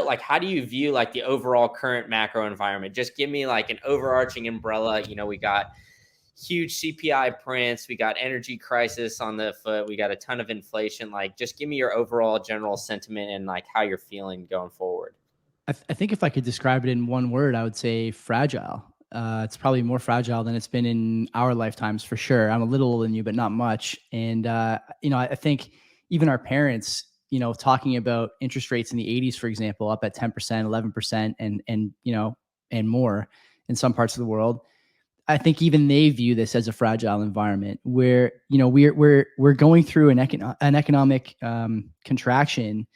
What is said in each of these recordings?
like, how do you view like the overall current macro environment? Just give me like an overarching umbrella. We got huge CPI prints, we got energy crisis on the foot, we got a ton of inflation. Like, just give me your overall general sentiment and like how you're feeling going forward. I think if I could describe it in one word, I would say fragile. It's probably more fragile than it's been in our lifetimes for sure. I'm a little older than you, but not much. And I think even our parents, talking about interest rates in the 80s, for example, up at 10%, 11%, and more in some parts of the world. I think even they view this as a fragile environment where we're going through an economic contraction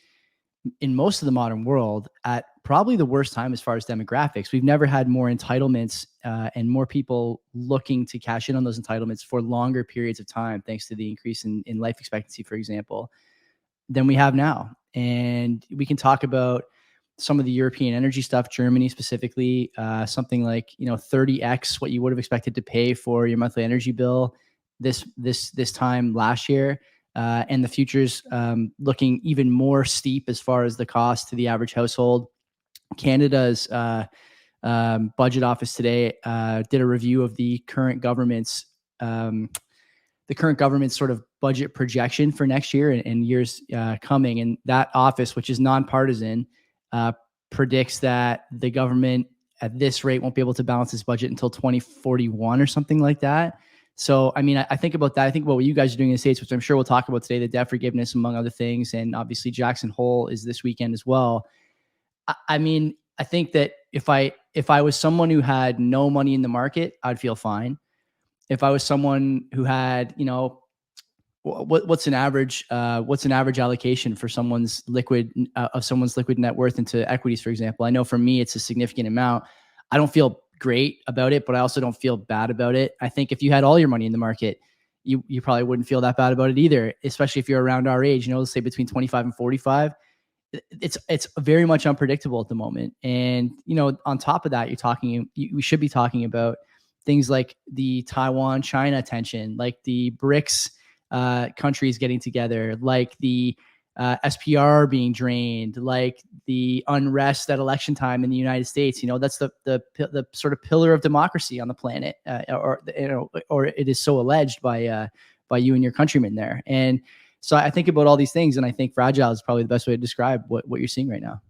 in most of the modern world at probably the worst time as far as demographics. We've never had more entitlements and more people looking to cash in on those entitlements for longer periods of time, thanks to the increase in life expectancy, for example, than we have now. And we can talk about some of the European energy stuff, Germany specifically, something like 30x what you would have expected to pay for your monthly energy bill this time last year. And the futures looking even more steep as far as the cost to the average household. Canada's budget office today did a review of the current government's sort of budget projection for next year and years coming. And that office, which is nonpartisan, predicts that the government at this rate won't be able to balance its budget until 2041 or something like that. So, I mean, I think about that. I think about what you guys are doing in the States, which I'm sure we'll talk about today, the debt forgiveness, among other things. And obviously Jackson Hole is this weekend as well. I mean, I think that if I was someone who had no money in the market, I'd feel fine. If I was someone who had, what's an average allocation for someone's liquid net worth into equities, for example? I know for me, it's a significant amount. I don't feel great about it, but I also don't feel bad about it. I think if you had all your money in the market, you probably wouldn't feel that bad about it either, especially if you're around our age, let's say between 25 and 45. It's very much unpredictable at the moment. And, on top of that, we should be talking about things like the Taiwan-China tension, like the BRICS countries getting together, like the SPR being drained, like the unrest at election time in the United States. That's the sort of pillar of democracy on the planet, or it is so alleged by you and your countrymen there. And so I think about all these things, and I think fragile is probably the best way to describe what you're seeing right now.